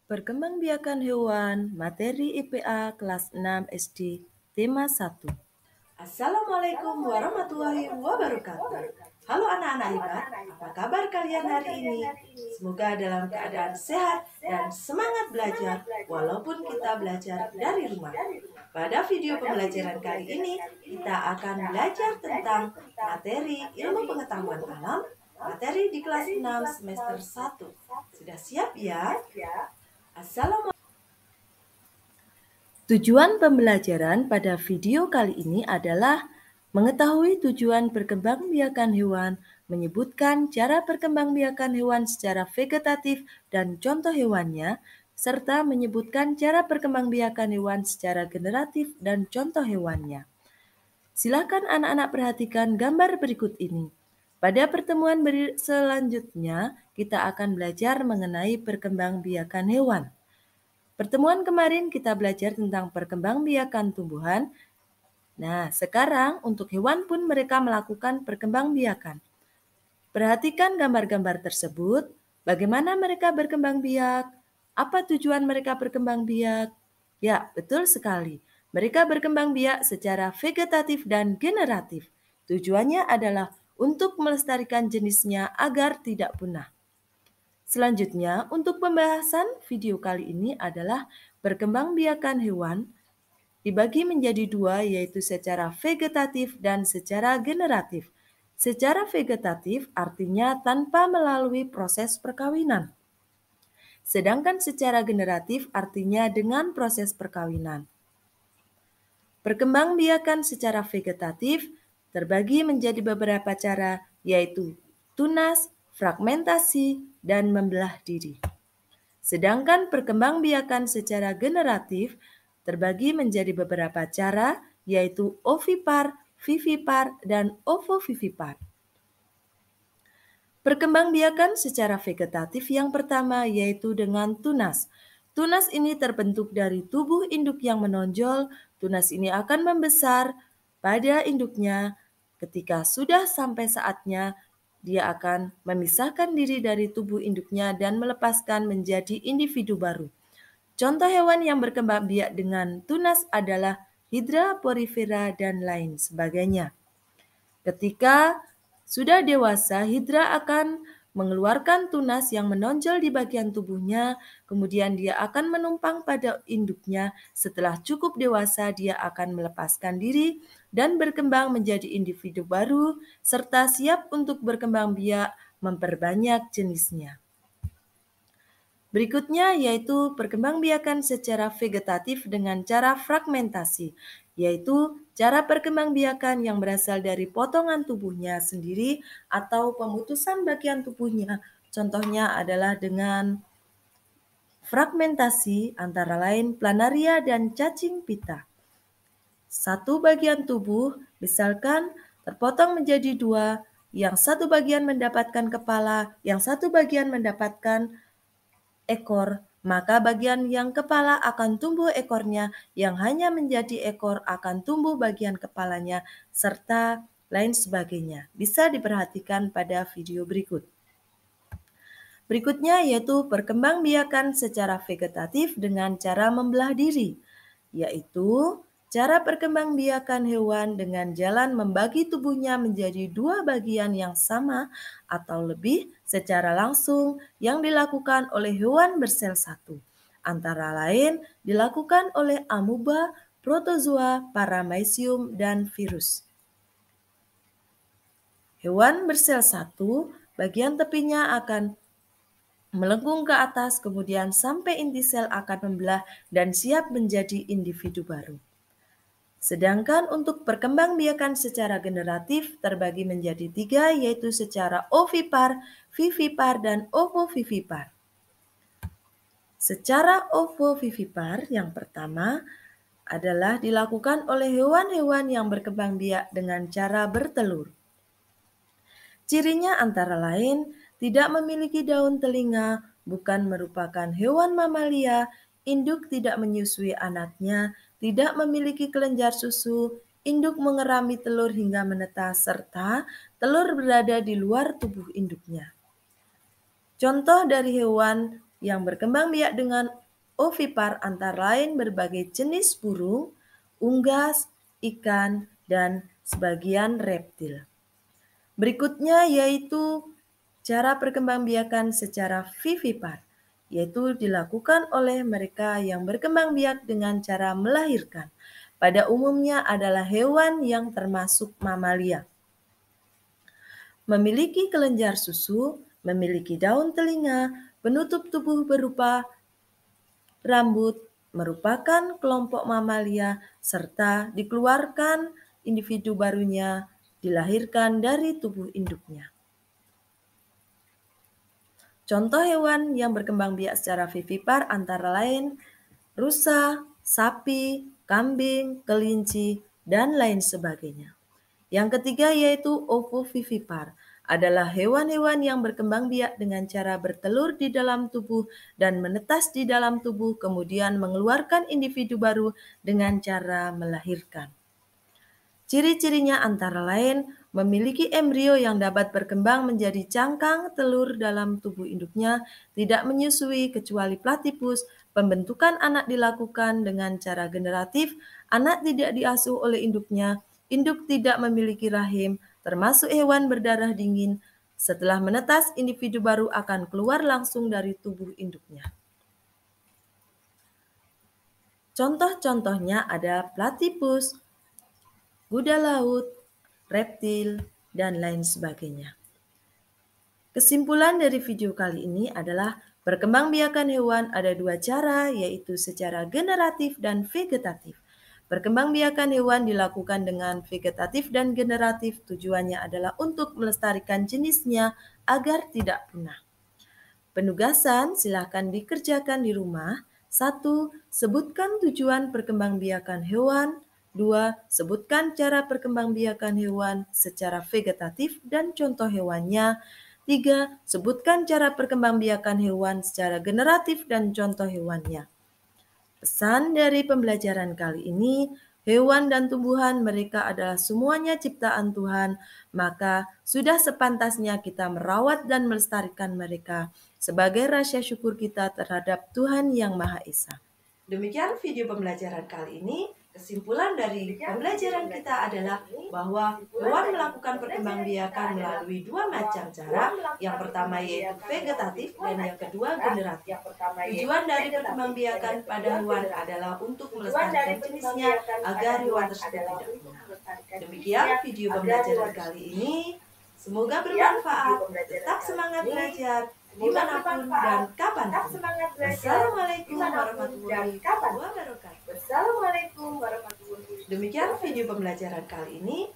Perkembangbiakan hewan, materi IPA kelas 6 SD, tema 1. Assalamualaikum warahmatullahi wabarakatuh. Halo anak-anak hebat, apa kabar kalian hari ini? Semoga dalam keadaan sehat dan semangat belajar walaupun kita belajar dari rumah. Pada video pembelajaran kali ini, kita akan belajar tentang materi ilmu pengetahuan alam, materi di kelas 6 semester 1. Sudah siap ya? Assalamualaikum. Tujuan pembelajaran pada video kali ini adalah mengetahui tujuan perkembangbiakan hewan, menyebutkan cara perkembangbiakan hewan secara vegetatif dan contoh hewannya, serta menyebutkan cara perkembangbiakan hewan secara generatif dan contoh hewannya. Silakan anak-anak perhatikan gambar berikut ini. Pada pertemuan selanjutnya, kita akan belajar mengenai perkembangbiakan hewan. Pertemuan kemarin kita belajar tentang perkembangbiakan tumbuhan. Nah, sekarang untuk hewan pun mereka melakukan perkembangbiakan. Perhatikan gambar-gambar tersebut, bagaimana mereka berkembang biak, apa tujuan mereka berkembang biak. Ya, betul sekali. Mereka berkembang biak secara vegetatif dan generatif. Tujuannya adalah untuk melestarikan jenisnya agar tidak punah. Selanjutnya, untuk pembahasan video kali ini adalah perkembangbiakan hewan dibagi menjadi dua, yaitu secara vegetatif dan secara generatif. Secara vegetatif artinya tanpa melalui proses perkawinan. Sedangkan secara generatif artinya dengan proses perkawinan. Perkembangbiakan secara vegetatif terbagi menjadi beberapa cara, yaitu tunas, fragmentasi, dan membelah diri. Sedangkan perkembangbiakan secara generatif terbagi menjadi beberapa cara, yaitu ovipar, vivipar, dan ovovivipar. Perkembangbiakan secara vegetatif yang pertama yaitu dengan tunas. Tunas ini terbentuk dari tubuh induk yang menonjol. Tunas ini akan membesar pada induknya. Ketika sudah sampai saatnya, dia akan memisahkan diri dari tubuh induknya dan melepaskan menjadi individu baru. Contoh hewan yang berkembang biak dengan tunas adalah Hydra porifera dan lain sebagainya. Ketika sudah dewasa, Hydra akan mengeluarkan tunas yang menonjol di bagian tubuhnya, kemudian dia akan menumpang pada induknya. Setelah cukup dewasa, dia akan melepaskan diri dan berkembang menjadi individu baru, serta siap untuk berkembang biak memperbanyak jenisnya. Berikutnya yaitu perkembangbiakan secara vegetatif dengan cara fragmentasi, yaitu cara perkembangbiakan yang berasal dari potongan tubuhnya sendiri atau pemutusan bagian tubuhnya. Contohnya adalah dengan fragmentasi antara lain planaria dan cacing pita. Satu bagian tubuh misalkan terpotong menjadi dua, yang satu bagian mendapatkan kepala, yang satu bagian mendapatkan ekor, maka bagian yang kepala akan tumbuh ekornya, yang hanya menjadi ekor akan tumbuh bagian kepalanya, serta lain sebagainya. Bisa diperhatikan pada video berikut. Berikutnya yaitu perkembangbiakan secara vegetatif dengan cara membelah diri, yaitu cara perkembangbiakan hewan dengan jalan membagi tubuhnya menjadi dua bagian yang sama atau lebih secara langsung yang dilakukan oleh hewan bersel satu. Antara lain dilakukan oleh amuba, protozoa, paramecium, dan virus. Hewan bersel satu, bagian tepinya akan melengkung ke atas, kemudian sampai inti sel akan membelah dan siap menjadi individu baru. Sedangkan untuk perkembangbiakan secara generatif terbagi menjadi tiga, yaitu secara ovipar, vivipar, dan ovovivipar. Secara ovovivipar yang pertama adalah dilakukan oleh hewan-hewan yang berkembang biak dengan cara bertelur. Cirinya antara lain tidak memiliki daun telinga, bukan merupakan hewan mamalia, induk tidak menyusui anaknya, tidak memiliki kelenjar susu, induk mengerami telur hingga menetas, serta telur berada di luar tubuh induknya. Contoh dari hewan yang berkembang biak dengan ovipar antara lain berbagai jenis burung, unggas, ikan, dan sebagian reptil. Berikutnya yaitu cara perkembangbiakan secara vivipar, yaitu dilakukan oleh mereka yang berkembang biak dengan cara melahirkan. Pada umumnya adalah hewan yang termasuk mamalia. Memiliki kelenjar susu, memiliki daun telinga, penutup tubuh berupa rambut, merupakan kelompok mamalia, serta dikeluarkan individu barunya dilahirkan dari tubuh induknya. Contoh hewan yang berkembang biak secara vivipar antara lain rusa, sapi, kambing, kelinci, dan lain sebagainya. Yang ketiga yaitu ovovivipar, adalah hewan-hewan yang berkembang biak dengan cara bertelur di dalam tubuh dan menetas di dalam tubuh, kemudian mengeluarkan individu baru dengan cara melahirkan. Ciri-cirinya antara lain memiliki embrio yang dapat berkembang menjadi cangkang telur dalam tubuh induknya, tidak menyusui kecuali platipus, pembentukan anak dilakukan dengan cara generatif, anak tidak diasuh oleh induknya, induk tidak memiliki rahim, termasuk hewan berdarah dingin. Setelah menetas, individu baru akan keluar langsung dari tubuh induknya. Contoh-contohnya ada platipus, kuda laut, reptil, dan lain sebagainya. Kesimpulan dari video kali ini adalah perkembangbiakan hewan ada dua cara, yaitu secara generatif dan vegetatif. Perkembangbiakan hewan dilakukan dengan vegetatif dan generatif, tujuannya adalah untuk melestarikan jenisnya agar tidak punah. Penugasan silakan dikerjakan di rumah. 1. Sebutkan tujuan perkembangbiakan hewan. 2. Sebutkan cara perkembangbiakan hewan secara vegetatif dan contoh hewannya. 3. Sebutkan cara perkembangbiakan hewan secara generatif dan contoh hewannya. Pesan dari pembelajaran kali ini, hewan dan tumbuhan mereka adalah semuanya ciptaan Tuhan, maka sudah sepantasnya kita merawat dan melestarikan mereka sebagai rasa syukur kita terhadap Tuhan Yang Maha Esa. Demikian video pembelajaran kali ini. Kesimpulan dari pembelajaran kita adalah bahwa hewan melakukan perkembangbiakan melalui dua macam cara. Yang pertama yaitu vegetatif dan yang kedua generatif. Tujuan dari perkembangbiakan pada hewan adalah untuk melestarikan jenisnya agar hewan tersebut tidak punah. Demikian video pembelajaran kali ini. Semoga bermanfaat. Tetap semangat belajar dimanapun dan kapanpun. Wassalamualaikum warahmatullahi wabarakatuh. Wassalamualaikum warahmatullahi wabarakatuh. Demikian video pembelajaran kali ini.